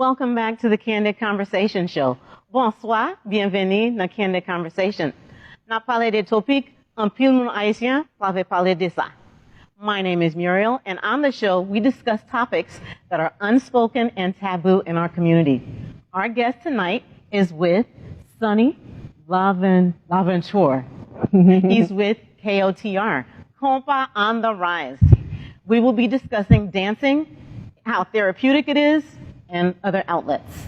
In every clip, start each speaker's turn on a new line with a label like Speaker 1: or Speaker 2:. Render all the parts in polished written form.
Speaker 1: Welcome back to the Candid Conversation Show. Bonsoir, bienvenue dans Candid Conversation. Na parlé des topics, un pile moun haïtien va parler de ça. My name is Muriel, and on the show, we discuss topics that are unspoken and taboo in our community. Our guest tonight is with Sony Laventure. He's with KOTR, Konpa On The Rise. We will be discussing dancing, how therapeutic it is, and other outlets.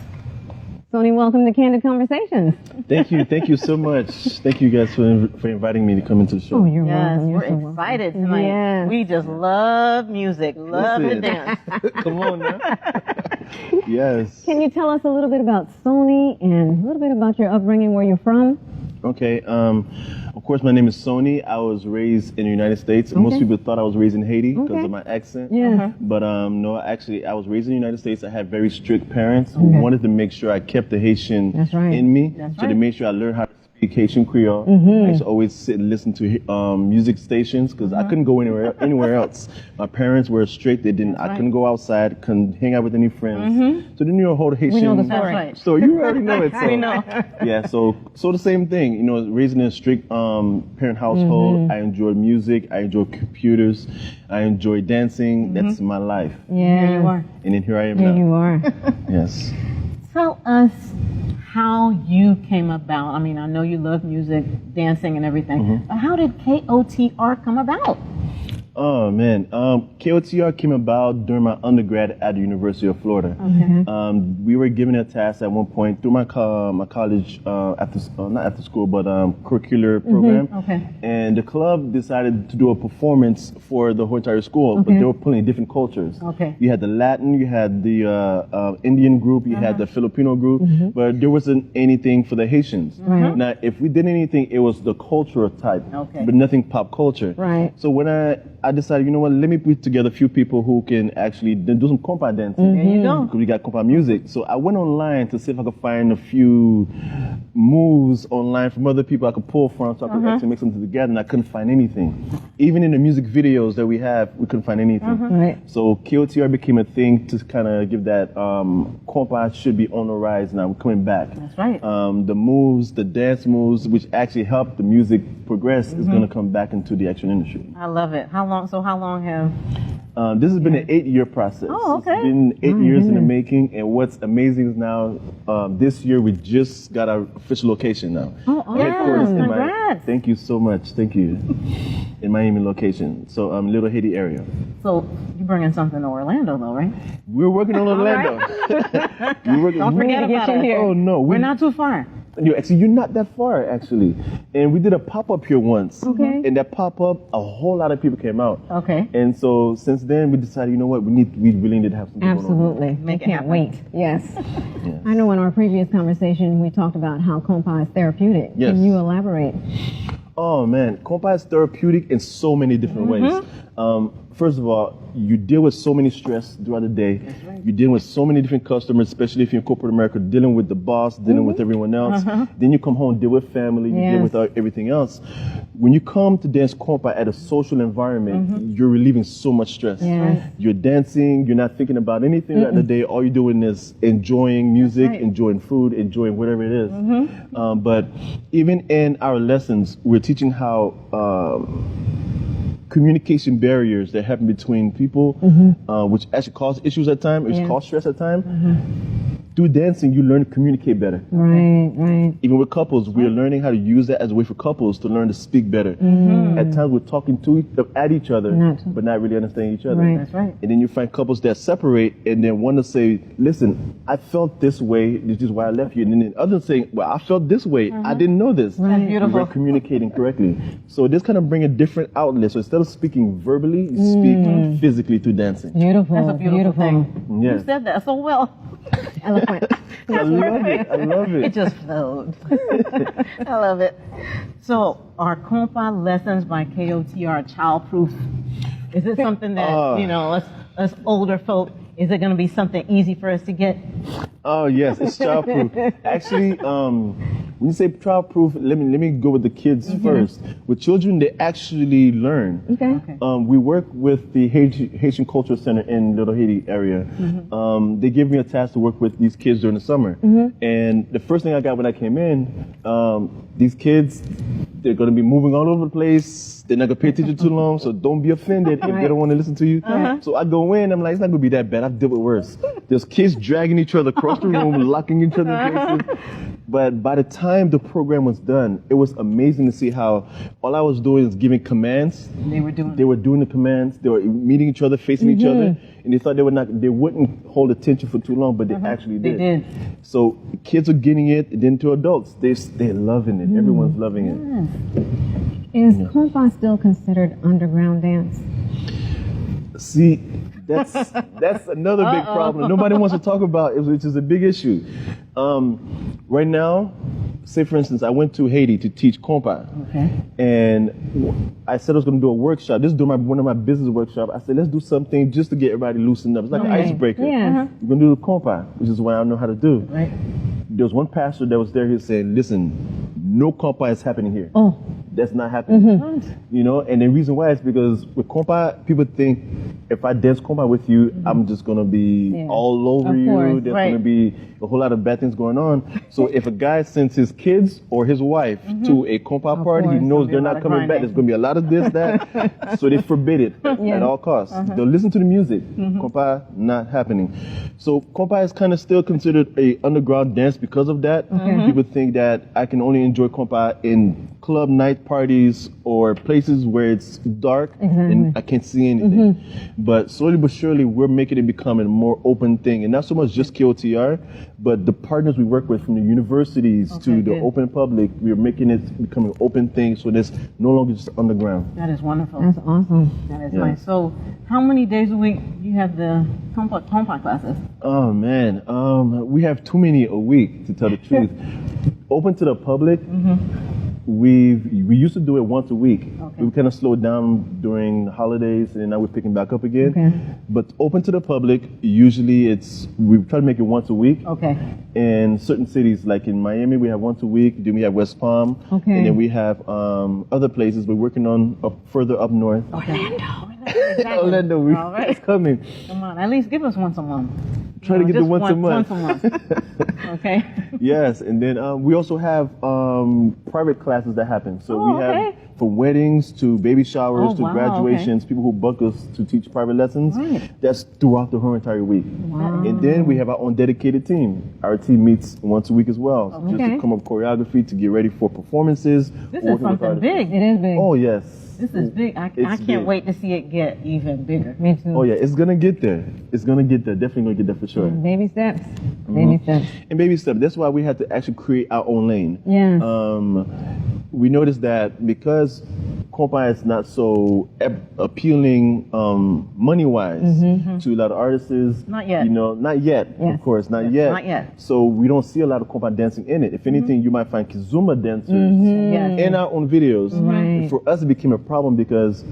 Speaker 2: Sony, welcome to Candid Conversations.
Speaker 3: Thank you so much. Thank you guys for inviting me to come into the show.
Speaker 2: Oh, you're welcome.
Speaker 1: We're excited tonight.
Speaker 2: Yes.
Speaker 1: We just love music, love to dance.
Speaker 3: Come on now. Yes.
Speaker 2: Can you tell us a little bit about Sony and a little bit about your upbringing, where you're from?
Speaker 3: Okay. Of course, my name is Sony. I was raised in the United States.
Speaker 2: Okay.
Speaker 3: Most people thought I was raised in Haiti because
Speaker 2: Okay.
Speaker 3: of my accent.
Speaker 2: Yeah.
Speaker 3: But no, actually, I was raised in the United States. I had very strict parents who wanted to make sure I kept the Haitian
Speaker 2: That's right.
Speaker 3: in me.
Speaker 1: That's
Speaker 3: So
Speaker 1: right.
Speaker 3: they made sure I learned how to speak Haitian Creole. I used to always sit and listen to music stations because I couldn't go anywhere else. My parents were strict. They didn't. I couldn't go outside. Couldn't hang out with any friends. So they knew a whole Haitian.
Speaker 2: We know the
Speaker 1: That's
Speaker 2: story.
Speaker 1: right.
Speaker 3: So you already know it. So.
Speaker 1: We know.
Speaker 3: Yeah, so the same thing, you know, raising in a strict parent household. I enjoyed music, I enjoyed computers, I enjoyed dancing. That's my life.
Speaker 2: Yeah.
Speaker 1: Here you are.
Speaker 3: And then here I am
Speaker 2: Here
Speaker 3: now.
Speaker 2: you are.
Speaker 3: Yes.
Speaker 1: Tell us how you came about. I mean, I know you love music, dancing, and everything, but how did KOTR come about?
Speaker 3: Oh man, KOTR came about during my undergrad at the University of Florida. We were given a task at one point through my college not after school, but curricular program.
Speaker 1: Okay.
Speaker 3: And the club decided to do a performance for the whole entire school, but they were pulling different cultures.
Speaker 1: Okay.
Speaker 3: You had the Latin, you had the Indian group, you had the Filipino group, but there wasn't anything for the Haitians.
Speaker 2: Right.
Speaker 3: Now, if we did anything, it was the cultural type,
Speaker 1: Okay.
Speaker 3: but nothing pop culture.
Speaker 2: Right.
Speaker 3: So when I decided, you know what, let me put together a few people who can actually do some Konpa dancing.
Speaker 1: There you go.
Speaker 3: Because we got Konpa music. So I went online to see if I could find a few moves online from other people I could pull from so I could actually make something together, and I couldn't find anything. Even in the music videos that we have, we couldn't find anything.
Speaker 2: Right.
Speaker 3: So KOTR became a thing to kind of give that Konpa should be on the rise now. We're coming back.
Speaker 1: That's right.
Speaker 3: The moves, the dance moves, which actually help the music progress, is going to come back into the actual industry.
Speaker 1: I love it. How long have...
Speaker 3: This has been an 8-year process.
Speaker 1: Oh, okay.
Speaker 3: It's been 8 years in the making, and what's amazing is now, this year we just got our official location now.
Speaker 2: Oh,
Speaker 3: Headquarters in
Speaker 1: Congrats.
Speaker 3: Thank you so much. Thank you. In Miami location. So, Little Haiti area.
Speaker 1: So, you're bringing something to Orlando, though, right?
Speaker 3: We're working on Orlando. We're working,
Speaker 1: Don't forget
Speaker 2: to get
Speaker 1: about
Speaker 2: you
Speaker 1: us.
Speaker 2: here.
Speaker 3: Oh, no.
Speaker 1: We're not too far.
Speaker 3: Actually, you're not that far, actually. And we did a pop-up here once.
Speaker 2: Okay.
Speaker 3: And that pop-up, a whole lot of people came out.
Speaker 1: Okay.
Speaker 3: And so since then, we decided, you know what, we really need to have something going on.
Speaker 2: Absolutely.
Speaker 1: Make it
Speaker 2: I can't
Speaker 1: happen.
Speaker 2: wait. Yes. I know in our previous conversation we talked about how Konpa is therapeutic.
Speaker 3: Yes.
Speaker 2: Can you elaborate?
Speaker 3: Oh man, Konpa is therapeutic in so many different ways. First of all, you deal with so many stress throughout the day. You're dealing with so many different customers, especially if you're in corporate America, dealing with the boss, dealing with everyone else. Then you come home, deal with family, you deal
Speaker 2: Yes.
Speaker 3: with everything else. When you come to dance Konpa at a social environment, you're relieving so much stress.
Speaker 2: Yes.
Speaker 3: You're dancing, you're not thinking about anything throughout the day. All you're doing is enjoying music,
Speaker 1: right.
Speaker 3: enjoying food, enjoying whatever it is. But even in our lessons, we're teaching how communication barriers that happen between people, which actually cause issues at times, which
Speaker 2: Yeah.
Speaker 3: cause stress at times. Through dancing, you learn to communicate better.
Speaker 2: Right.
Speaker 3: Even with couples, we're learning how to use that as a way for couples to learn to speak better. At times, we're talking at each other, but not really understanding each other.
Speaker 2: Right.
Speaker 1: That's right.
Speaker 3: And then you find couples that separate and then one to say, listen, I felt this way, this is why I left you. And then the other saying, well, I felt this way, I didn't know this.
Speaker 2: Right.
Speaker 1: Beautiful.
Speaker 3: We're communicating correctly. So this kind of bring a different outlet. So instead of speaking verbally, you speak physically through dancing.
Speaker 2: Beautiful.
Speaker 1: That's a beautiful thing.
Speaker 3: Yes.
Speaker 1: You said that so well.
Speaker 2: Eloquent.
Speaker 3: I love it. I love
Speaker 1: It
Speaker 3: it.
Speaker 1: just flowed. I love it. So, are Konpa lessons by KOTR childproof? Is it something that, you know, us older folk, is it going to be something easy for us to get?
Speaker 3: Oh yes, it's childproof. Actually, When you say childproof, let me go with the kids first. With children, they actually learn.
Speaker 2: Okay.
Speaker 3: We work with the Haitian Cultural Center in Little Haiti area. They give me a task to work with these kids during the summer. And the first thing I got when I came in, these kids, they're going to be moving all over the place. They're not going to pay attention too long, so don't be offended if they don't want to listen to you. So I go in, I'm like, it's not going to be that bad. I've dealt with worse. There's kids dragging each other across the room, locking each other in places. But by the time the program was done, it was amazing to see how all I was doing is giving commands. They were doing the commands. They were meeting each other, facing each other, and they thought they wouldn't hold attention for too long, but they actually did.
Speaker 1: They did.
Speaker 3: So kids are getting it, and then to adults, they're loving it. Everyone's loving it.
Speaker 2: Is Konpa still considered underground dance?
Speaker 3: See, that's another big problem. Nobody wants to talk about it, which is a big issue. Right now, say for instance, I went to Haiti to teach Konpa. And I said I was going to do a workshop. This is one of my business workshops. I said, let's do something just to get everybody loosened up. It's like an icebreaker. We're going to do the Konpa, which is what I know how to do. There was one pastor that was there. He was saying, listen, no Konpa is happening here. That's not happening. You know, and the reason why is because with Konpa, people think if I dance Konpa with you, I'm just going to be all over you. There's going to be a whole lot of bad things going on. So if a guy sends his kids or his wife to a Konpa party, he knows they're not coming back. There's going to be a lot of this, that. So they forbid it at all costs. They'll listen to the music. Konpa, not happening. So Konpa is kind of still considered a underground dance because of that. People think that I can only enjoy Konpa in club night parties or places where it's dark and I can't see anything. But slowly but surely, we're making it become a more open thing. And not so much just KOTR, but the partners we work with from the universities to the open public, we're making it become an open thing so it's no longer just underground.
Speaker 1: That is wonderful.
Speaker 2: That's awesome.
Speaker 1: That is nice. So how many days a week do you have the Konpa classes?
Speaker 3: Oh, man. We have too many a week, to tell the truth. Open to the public. We used to do it once a week. We kind of slowed down during the holidays, and now we're picking back up again. But open to the public, usually we try to make it once a week. In certain cities, like in Miami, we have once a week. Then we have West Palm, and then we have other places we're working on further up north. Orlando, it's coming.
Speaker 1: Come on, at least give us once a month.
Speaker 3: Try to get the once a month.
Speaker 1: Okay.
Speaker 3: Yes, and then we also have private classes that happen. So we have from weddings to baby showers to graduations, people who book us to teach private lessons. That's throughout the whole entire week. And then we have our own dedicated team. Our team meets once a week as well, just to come up with choreography to get ready for performances.
Speaker 1: This is something big.
Speaker 2: It is big.
Speaker 3: Oh, yes.
Speaker 1: This is big. I can't wait to see it get even bigger.
Speaker 2: Me too.
Speaker 3: Oh, yeah, it's going to get there. It's going to get there. Definitely going to get there for sure.
Speaker 2: Baby steps. Baby steps.
Speaker 3: And baby steps. That's why we had to actually create our own lane. We noticed that because Konpa is not so appealing money-wise to a lot of artists.
Speaker 1: Not yet.
Speaker 3: You know, not yet. Of course, not yet.
Speaker 1: Not yet.
Speaker 3: So we don't see a lot of Konpa dancing in it. If anything, you might find Kizumba dancers in our own videos. And for us, it became a problem because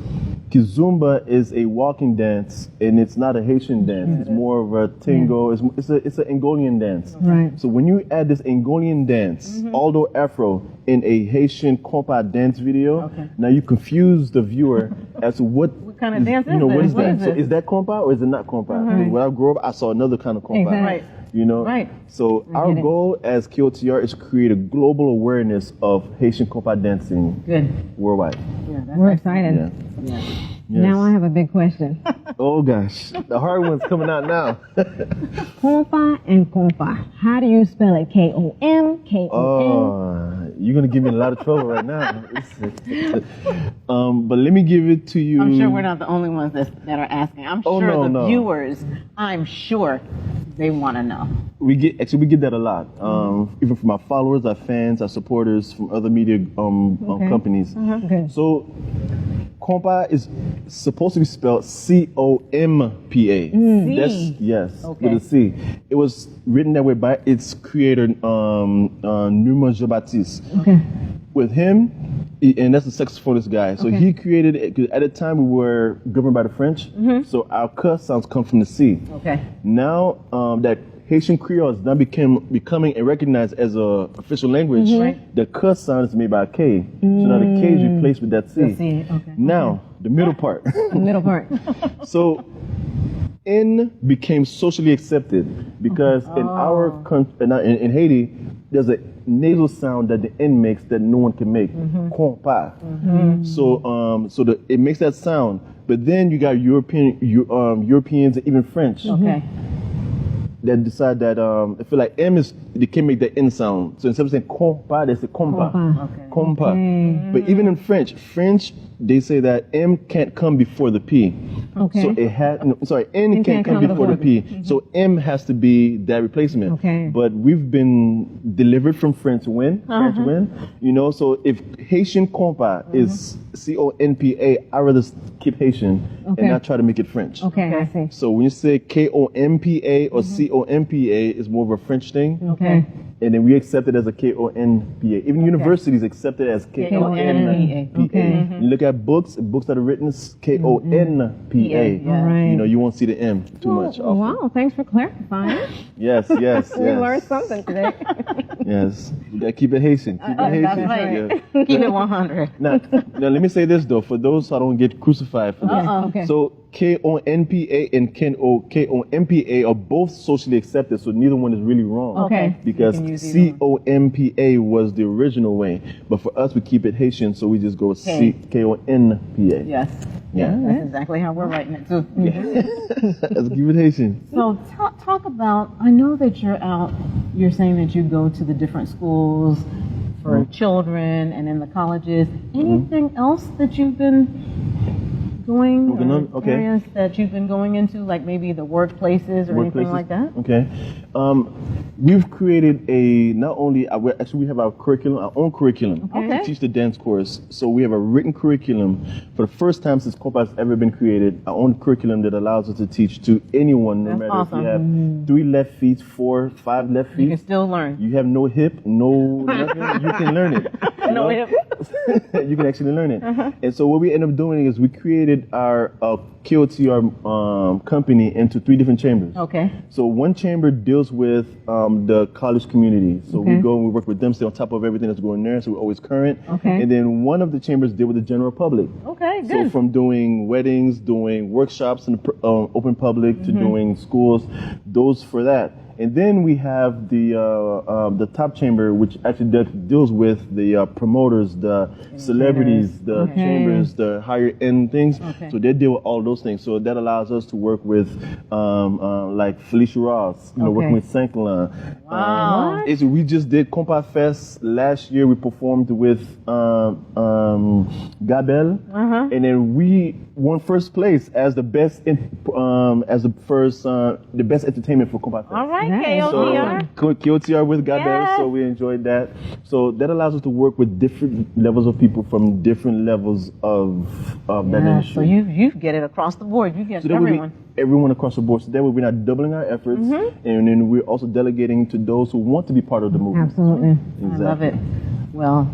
Speaker 3: Kizumba is a walking dance, and it's not a Haitian dance. It's more of a tango. It's an Angolian dance. So when you add this Angolian dance, although Afro, in a Haitian Konpa dance video, now you confuse the viewer as to what
Speaker 1: kind of dance is
Speaker 3: what
Speaker 1: this?
Speaker 3: is that? So is that Konpa or is it not Konpa? Because when I grew up, I saw another kind of Konpa. You know? So our goal as KOTR is to create a global awareness of Haitian Konpa dancing worldwide.
Speaker 2: We're excited. Now I have a big question.
Speaker 3: Oh gosh, the hard one's coming out now.
Speaker 2: Konpa and Konpa. How do you spell it? K-O-M, K-O-N?
Speaker 3: Oh, you're going to give me a lot of trouble right now. But let me give it to you.
Speaker 1: I'm sure we're not the only ones that are asking. I'm sure the viewers, I'm sure they want to know.
Speaker 3: We get that a lot. Even from our followers, our fans, our supporters from other media companies. So Konpa is supposed to be spelled C-O-M-P-A. With a C. It was written that way by its creator, Numa Jean-Baptiste. With him, and that's the saxophonist guy. So he created it, because at the time we were governed by the French, so our K sounds come from the C. Now that Haitian Creole is now becoming and recognized as a official language, the K sound is made by a K. So now the K is replaced with that C.
Speaker 2: The C, okay.
Speaker 3: Now, the middle part.
Speaker 2: The middle part.
Speaker 3: So N became socially accepted because in our country, in Haiti, there's a nasal sound that the N makes that no one can make. Konpa. So it makes that sound. But then you got Europeans and even French that decide that I feel like they can make the N sound. So instead of saying Konpa, they say Konpa. Konpa. But even in French, they say that M can't come before the P. So it has, N can't come before the P. So M has to be that replacement. But we've been delivered from French win. So if Haitian Konpa is Konpa, I'd rather keep Haitian and not try to make it French.
Speaker 2: I see.
Speaker 3: So when you say Konpa or Konpa, it's more of a French thing. And then we accept it as a Konpa. Even universities accept it as Konpa. You look at books that are written as Konpa. You won't see the M too much.
Speaker 2: Wow, thanks for clarifying.
Speaker 3: Yes.
Speaker 2: We learned something today.
Speaker 3: Yes. You gotta keep it Haitian. Keep it Haitian.
Speaker 1: That's right. Keep it 100.
Speaker 3: Now, let me say this though, for those so I don't get crucified for this. So Konpa and Konpa are both socially accepted, so neither one is really wrong. Because Konpa was the original way, but for us we keep it Haitian, so we just go Konpa.
Speaker 1: Yes.
Speaker 3: Yeah.
Speaker 1: That's exactly how we're writing it too.
Speaker 3: Let's keep it Haitian.
Speaker 1: So talk about, I know that you're saying that you go to the different schools for children and in the colleges. Anything else that you've been going, areas that you've been going into, like maybe the workplaces or anything like that? We've created we have our own curriculum to teach the dance course. So we have a written curriculum for the first time since Konpa has ever been created, our own curriculum that allows us to teach to anyone, no matter if you have 3 left feet, 4, 5 left feet. You can still learn.
Speaker 3: You have no hip, no nothing, you can learn it.
Speaker 1: No hip.
Speaker 3: You can actually learn it. And so what we end up doing is we created our KOTR company into 3 different chambers. So one chamber deals with the college community. So we go and we work with them, stay on top of everything that's going there, so we're always current. And then one of the chambers deal with the general public.
Speaker 1: Good.
Speaker 3: So from doing weddings, doing workshops in the open public to doing schools, those for that. And then we have the top chamber, which actually deals with the promoters, the celebrities, the chambers, the higher end things. So they deal with all those things. So that allows us to work with like Felicia Ross, working with Saint Laurent.
Speaker 1: Wow.
Speaker 3: We just did Konpa Fest last year. We performed with Gabel, and then we won first place as the best the best entertainment for Konpa Fest.
Speaker 1: All right, KOTR.
Speaker 3: So, KOTR with Gabel, so we enjoyed that. So that allows us to work with different levels of people from different levels of that industry.
Speaker 1: So you get it across the board. You get everyone.
Speaker 3: Everyone across the board. So that way we're not doubling our efforts, and then we're also delegating to those who want to be part of the movement.
Speaker 2: Absolutely.
Speaker 3: Exactly.
Speaker 1: I love it. Well,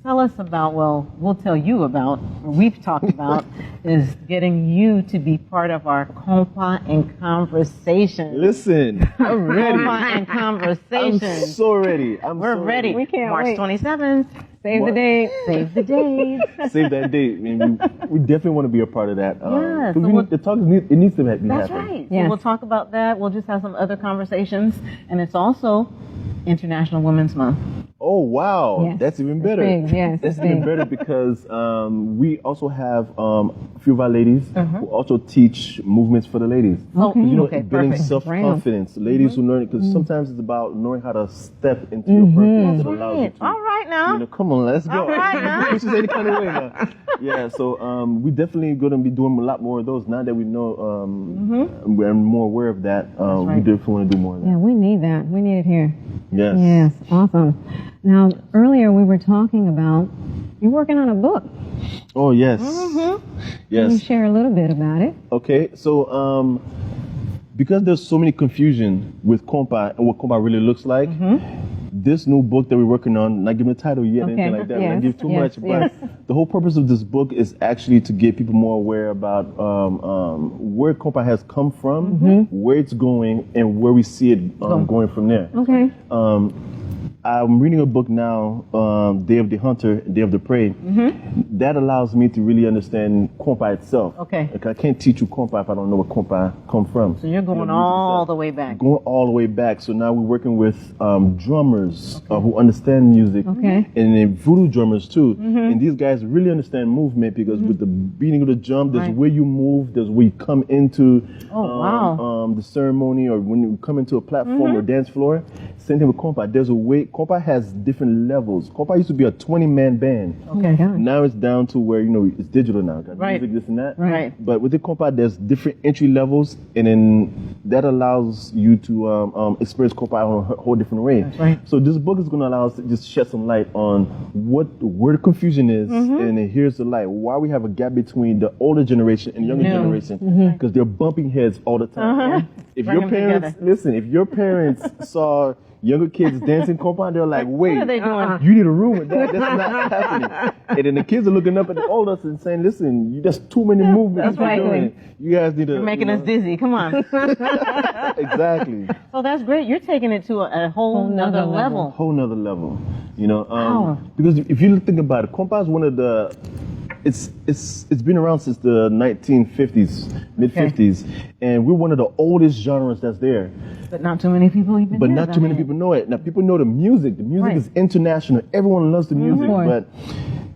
Speaker 1: tell us about, we'll tell you about, or we've talked about, is getting you to be part of our Konpa in Conversation.
Speaker 3: Listen, I'm ready.
Speaker 1: Konpa in Conversation.
Speaker 3: I'm so ready.
Speaker 1: We're ready.
Speaker 2: We can't
Speaker 1: March
Speaker 2: wait.
Speaker 1: 27th.
Speaker 2: Save the date.
Speaker 1: Save the date.
Speaker 3: Save that date. I mean, we definitely want to be a part of that.
Speaker 1: Yeah.
Speaker 3: The talk it needs to be happening.
Speaker 1: That's right.
Speaker 2: Yes.
Speaker 1: So we'll talk about that. We'll just have some other conversations. And it's also International Women's Month.
Speaker 3: Oh, wow.
Speaker 2: Yes.
Speaker 3: That's even better.
Speaker 2: Big, yes,
Speaker 3: That's
Speaker 2: big.
Speaker 3: even better because we also have a few of our ladies who also teach movements for the ladies. Building
Speaker 1: perfect.
Speaker 3: self-confidence. Ladies who learn it, because sometimes it's about knowing how to step into your purpose that allows you to.
Speaker 1: All right now.
Speaker 3: Come on, let's go.
Speaker 1: All right now.
Speaker 3: Push us any kind of way now. Yeah, so we definitely going to be doing a lot more of those now that we know we're more aware of that. We definitely want to do more of that.
Speaker 2: Yeah, we need that. We need it here.
Speaker 3: Yes.
Speaker 2: Yes, awesome. Now, earlier we were talking about you're working on a book.
Speaker 3: Oh, yes. Yes.
Speaker 2: Can you share a little bit about it?
Speaker 3: Okay, so because there's so many confusion with Konpa and what Konpa really looks like, this new book that we're working on, not giving a title yet, anything like that, not give too much, but the whole purpose of this book is actually to get people more aware about where Konpa has come from, where it's going, and where we see it going from there.
Speaker 2: Okay.
Speaker 3: I'm reading a book now, Day of the Hunter, Day of the Prey. That allows me to really understand Konpa itself.
Speaker 1: Okay.
Speaker 3: Like, I can't teach you Konpa if I don't know where Konpa come from.
Speaker 1: So you're going all the way back.
Speaker 3: Going all the way back. So now we're working with drummers who understand music.
Speaker 2: Okay.
Speaker 3: And then voodoo drummers too. And these guys really understand movement because with the beating of the drum, there's where you move, there's where you come into the ceremony, or when you come into a platform or dance floor. Same thing with Konpa. There's a way. Konpa has different levels. Konpa used to be a 20-man band.
Speaker 2: Okay.
Speaker 3: Now it's down to where, it's digital now. Got music, this and that.
Speaker 2: Right.
Speaker 3: But with the Konpa, there's different entry levels, and then that allows you to experience Konpa in a whole different way.
Speaker 1: That's right.
Speaker 3: So this book is going to allow us to just shed some light on where the confusion is, and then here's the light. Why we have a gap between the older generation and younger generation, because they're bumping heads all the time. If your parents, if your parents saw younger kids dancing Konpa, they're like, wait,
Speaker 1: what are they doing?
Speaker 3: You need a room with that. That's not happening. And then the kids are looking up at the older and saying, listen, there's too many movements you're doing. You guys need to.
Speaker 1: You're making us dizzy. Come on.
Speaker 3: Exactly.
Speaker 1: So that's great. You're taking it to a whole nother level.
Speaker 3: Whole nother level. Because if you think about it, Konpa is one of the. It's been around since the 1950s, mid-50s, and we're one of the oldest genres that's there.
Speaker 1: But not too many people even
Speaker 3: But
Speaker 1: know
Speaker 3: not too many people know it. Now, people know the music. The music is international. Everyone loves the music. But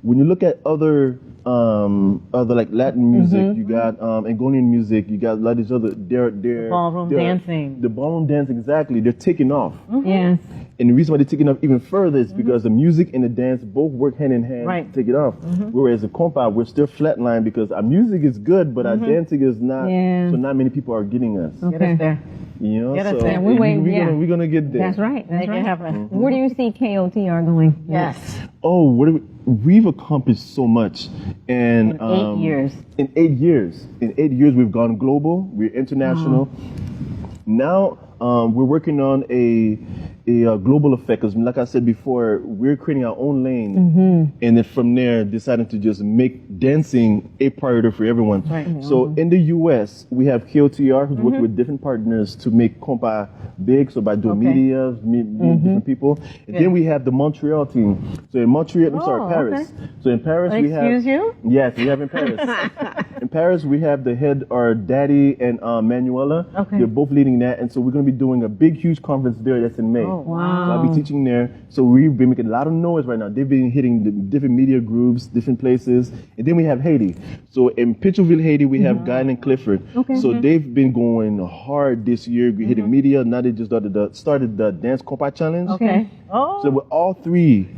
Speaker 3: when you look at other like Latin music, you got Angonian music, you got a lot of these other, they're
Speaker 1: ballroom dancing.
Speaker 3: The ballroom dancing, exactly. They're taking off.
Speaker 2: Yes.
Speaker 3: And the reason why they're taking off even further is because the music and the dance both work hand in hand to take it off. Whereas in Konpa, we're still flatline because our music is good, but our dancing is not.
Speaker 2: Yeah.
Speaker 3: So not many people are getting us.
Speaker 1: Get us there.
Speaker 3: So
Speaker 1: there.
Speaker 3: we're gonna get there.
Speaker 2: That's right. That's
Speaker 1: Make
Speaker 2: right.
Speaker 1: it happen.
Speaker 2: Where do you see KOTR going?
Speaker 1: Yes.
Speaker 3: Oh, we've accomplished so much, and
Speaker 1: In 8 years.
Speaker 3: In 8 years, we've gone global. We're international. Now we're working on a global effect, because like I said before, we're creating our own lane, and then from there deciding to just make dancing a priority for everyone.
Speaker 1: Right.
Speaker 3: So in the US, we have KOTR, who's working with different partners to make Konpa big, so by doing media, different people. And then we have the Montreal team. So in Montreal, Paris. So in Paris we have...
Speaker 1: Excuse you?
Speaker 3: Yes, we have in Paris. In Paris, we have the head, our Daddy and Manuela.
Speaker 1: Okay.
Speaker 3: They're both leading that, and so we're going to be doing a big, huge conference there that's in May.
Speaker 1: Oh,
Speaker 3: So
Speaker 2: wow.
Speaker 3: I'll be teaching there. So we've been making a lot of noise right now. They've been hitting the different media groups, different places. And then we have Haiti. So in Pitcherville, Haiti, we have Guy and Clifford.
Speaker 2: Okay.
Speaker 3: So they've been going hard this year, hitting media. Now they just started the Dance Konpa Challenge.
Speaker 1: Okay. Oh.
Speaker 3: So with all three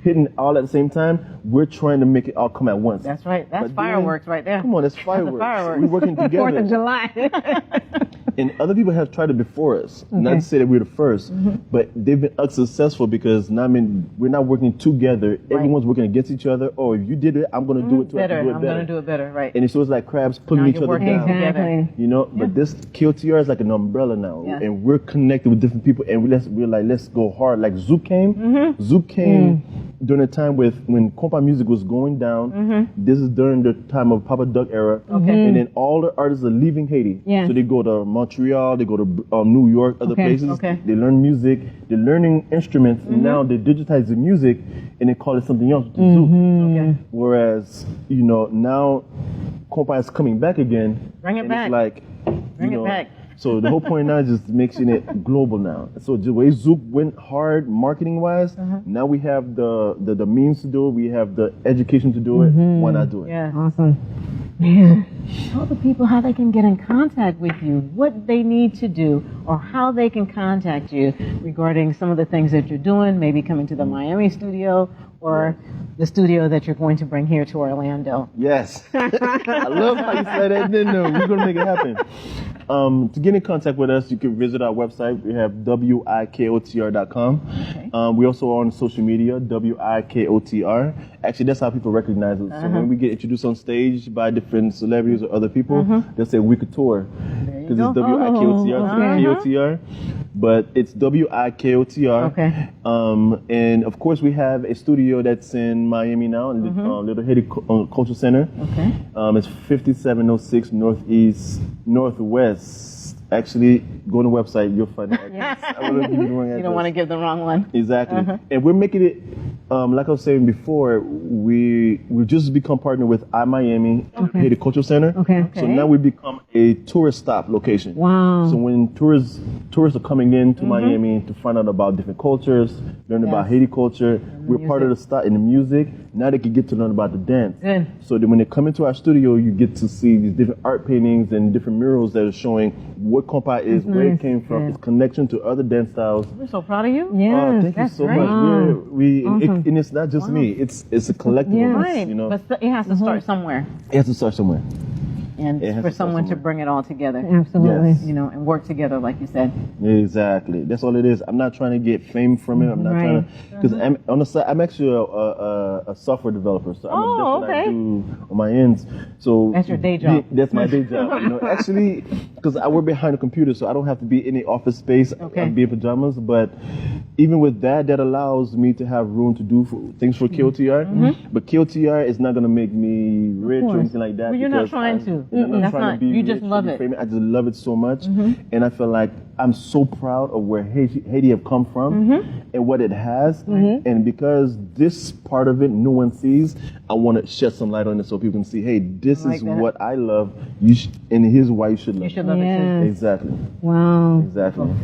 Speaker 3: hitting all at the same time, we're trying to make it all come at once.
Speaker 1: That's right. That's
Speaker 3: But
Speaker 1: fireworks
Speaker 3: then,
Speaker 1: right there.
Speaker 3: Come on, that's fireworks.
Speaker 1: fireworks.
Speaker 3: We're working together.
Speaker 2: 4th of July.
Speaker 3: And other people have tried it before us. Not to say that we're the first, but they've been unsuccessful because we're not working together. Everyone's working against each other. Oh, if you did it, I'm going to do it too.
Speaker 1: Better.
Speaker 3: I can do it
Speaker 1: I'm
Speaker 3: better.
Speaker 1: going to do it better. Right.
Speaker 3: And so it's like crabs pulling
Speaker 1: Now
Speaker 3: each
Speaker 1: you're
Speaker 3: other
Speaker 1: working
Speaker 3: down.
Speaker 1: together.
Speaker 2: Exactly.
Speaker 3: But this KOTR is like an umbrella now,
Speaker 1: Yes.
Speaker 3: and we're connected with different people, and we're like, let's go hard. Like Zouk came. Zouk came during a time when Konpa music was going down. This is during the time of Papa Duck era.
Speaker 1: Okay.
Speaker 3: And then all the artists are leaving Haiti.
Speaker 2: Yes.
Speaker 3: So they go to Montreal, they go to New York, other places.
Speaker 1: Okay.
Speaker 3: They learn music, they're learning instruments, and now they digitize the music and they call it something else, which is Zouk.
Speaker 1: Okay.
Speaker 3: Whereas, now Konpa is coming back again.
Speaker 1: Bring it
Speaker 3: and
Speaker 1: back.
Speaker 3: It's like,
Speaker 1: Bring it back.
Speaker 3: So the whole point now is just making it global now. So the way Zouk went hard marketing wise, now we have the means to do it, we have the education to do it. Why not do it?
Speaker 1: Yeah.
Speaker 2: Awesome. Man.
Speaker 1: Tell the people how they can get in contact with you, what they need to do, or how they can contact you regarding some of the things that you're doing, maybe coming to the Miami studio or the studio that you're going to bring here to Orlando.
Speaker 3: Yes. I love how you said that. No, we're going to make it happen. To get in contact with us, you can visit our website. We have wikotr.com.
Speaker 1: Okay.
Speaker 3: We also are on social media, WIKOTR. Actually, that's how people recognize us. So when we get introduced on stage by different celebrities or other people, they'll say Wikotr.
Speaker 1: There you
Speaker 3: Because
Speaker 1: go.
Speaker 3: it's WIKOTR,
Speaker 2: okay.
Speaker 3: KOTR. but it's WIKOTR.
Speaker 1: Okay.
Speaker 3: And of course, we have a studio that's in Miami now, in the Little Haiti Cultural Center.
Speaker 1: Okay.
Speaker 3: It's 5706 Northwest. Actually, go on the website, you'll find it.
Speaker 1: Yes.
Speaker 3: I wouldn't give you the wrong
Speaker 1: You
Speaker 3: address.
Speaker 1: don't want to give the wrong one.
Speaker 3: Exactly. And we're making it, like I was saying before, we've just become partnered with iMiami Haiti Cultural Center.
Speaker 2: Okay.
Speaker 3: So now we become a tourist stop location.
Speaker 2: Wow.
Speaker 3: So when tourists are coming into Miami to find out about different cultures, learn about Haiti culture, we're part of the stop in the music. Now they can get to learn about the dance.
Speaker 1: Good.
Speaker 3: So that when they come into our studio, you get to see these different art paintings and different murals that are showing what Konpa is, where it came from, its connection to other dance styles.
Speaker 1: We're so proud of you.
Speaker 2: Yes.
Speaker 3: Thank you so
Speaker 1: great.
Speaker 3: much.
Speaker 2: Wow.
Speaker 3: And it's not just me. It's a collective of us,
Speaker 1: Right.
Speaker 3: you know.
Speaker 1: But it has to start somewhere.
Speaker 3: It has to start somewhere.
Speaker 1: And
Speaker 3: It has
Speaker 1: for
Speaker 3: to start
Speaker 1: someone to
Speaker 3: somewhere.
Speaker 1: bring it all together.
Speaker 2: Absolutely.
Speaker 3: Yes.
Speaker 1: You know, and work together, like you said.
Speaker 3: Exactly. That's all it is. I'm not trying to get fame from it. I'm not trying to, because I'm on the side. I'm actually a software developer, so
Speaker 1: Oh,
Speaker 3: that's what I
Speaker 1: okay.
Speaker 3: do on my ends. So
Speaker 1: That's your day job.
Speaker 3: That's my day job. You know, actually, because I work behind a computer, so I don't have to be in any office space.
Speaker 1: Okay.
Speaker 3: I be in pajamas, but even with that, that allows me to have room to do things for KOTR. But KOTR is not going to make me rich or anything like that.
Speaker 1: Well, you're not
Speaker 3: because
Speaker 1: trying
Speaker 3: I'm-
Speaker 1: to.
Speaker 3: I'm not
Speaker 1: That's
Speaker 3: trying to
Speaker 1: not-
Speaker 3: be
Speaker 1: you just
Speaker 3: rich or
Speaker 1: love
Speaker 3: be
Speaker 1: it.
Speaker 3: famous. I just love it so much, and I feel like I'm so proud of where Haiti have come from and what it has. And because this part of it no one sees, I want to shed some light on it so people can see, hey, this
Speaker 1: like
Speaker 3: is
Speaker 1: that.
Speaker 3: what I love. And here's why you should love
Speaker 1: You should
Speaker 3: it.
Speaker 1: love it
Speaker 2: Yes.
Speaker 3: Exactly.
Speaker 2: Wow.
Speaker 3: Exactly.
Speaker 1: too.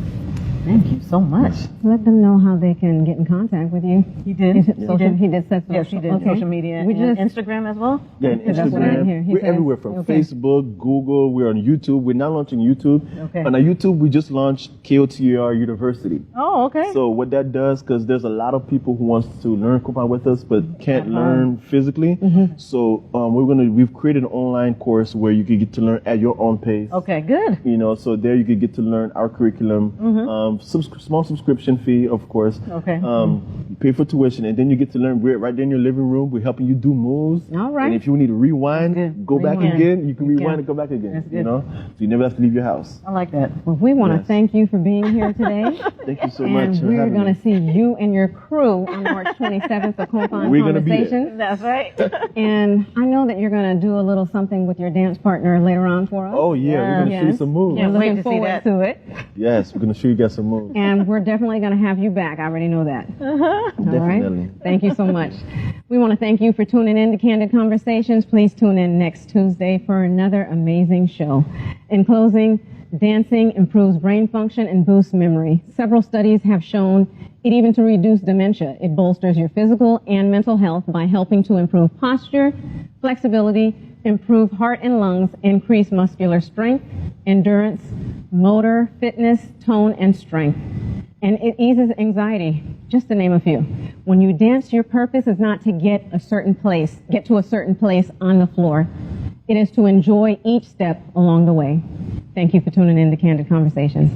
Speaker 1: Thank you so much.
Speaker 2: Let them know how they can get in contact with you.
Speaker 1: He did.
Speaker 2: Is it social? He did set
Speaker 1: Yes, he did.
Speaker 2: Okay.
Speaker 1: Social media
Speaker 2: We
Speaker 1: and
Speaker 2: just
Speaker 1: Instagram as well.
Speaker 3: Yeah, and
Speaker 2: That's what I
Speaker 3: Instagram.
Speaker 2: hear. He
Speaker 3: We're
Speaker 2: said.
Speaker 3: everywhere from
Speaker 2: Okay.
Speaker 3: Facebook, Google. We're on YouTube. We're now launching YouTube.
Speaker 1: Okay.
Speaker 3: On our YouTube, we just launched KOTR University.
Speaker 1: Oh, okay.
Speaker 3: So what that does, because there's a lot of people who wants to learn Konpa with us but can't learn physically. So we've created an online course where you can get to learn at your own pace.
Speaker 1: Okay, good.
Speaker 3: You know, so there you could get to learn our curriculum. Small subscription fee, of course.
Speaker 1: Okay.
Speaker 3: You pay for tuition, and then you get to learn. We're right there in your living room. We're helping you do moves.
Speaker 2: All right.
Speaker 3: And if you need to rewind,
Speaker 1: Good.
Speaker 3: go back
Speaker 1: Rewind.
Speaker 3: again. You can rewind
Speaker 1: can.
Speaker 3: and go back again.
Speaker 1: That's
Speaker 3: You
Speaker 1: good.
Speaker 3: know, so you never have to leave your house.
Speaker 1: I like that.
Speaker 2: Well, we want to
Speaker 3: Yes.
Speaker 2: thank you for being here today.
Speaker 3: Thank you so much.
Speaker 2: And
Speaker 3: for
Speaker 2: we're
Speaker 3: having
Speaker 2: going
Speaker 3: me.
Speaker 2: to see you and your crew on March 27th for Konpa On
Speaker 3: We're gonna be there.
Speaker 2: Conversations.
Speaker 1: That's right.
Speaker 2: And I know that you're going to do a little something with your dance partner later on for us.
Speaker 3: Oh yeah, we're gonna show you
Speaker 2: Yes.
Speaker 3: some moves.
Speaker 1: Yeah.
Speaker 2: We're
Speaker 1: wait
Speaker 2: looking
Speaker 1: to see
Speaker 2: forward
Speaker 1: that.
Speaker 2: to it.
Speaker 3: Yes, we're gonna show you guys some moves.
Speaker 2: And we're definitely going to have you back. I already know that. All right?
Speaker 3: Definitely.
Speaker 2: Thank you so much. We want to thank you for tuning in to Candid Conversations. Please tune in next Tuesday for another amazing show. In closing, dancing improves brain function and boosts memory. Several studies have shown it even to reduce dementia. It bolsters your physical and mental health by helping to improve posture, flexibility, improve heart and lungs, increase muscular strength, endurance, motor, fitness, tone, and strength. And it eases anxiety, just to name a few. When you dance, your purpose is not to get to a certain place on the floor. It is to enjoy each step along the way. Thank you for tuning in to Candid Conversations.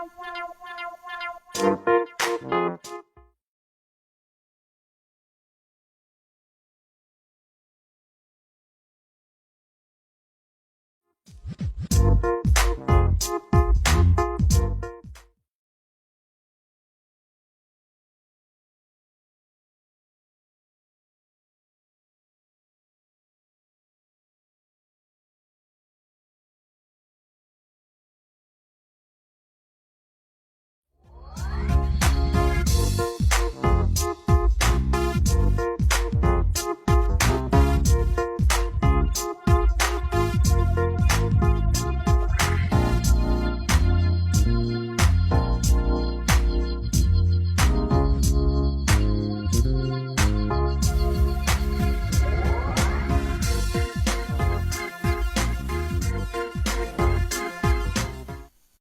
Speaker 4: you.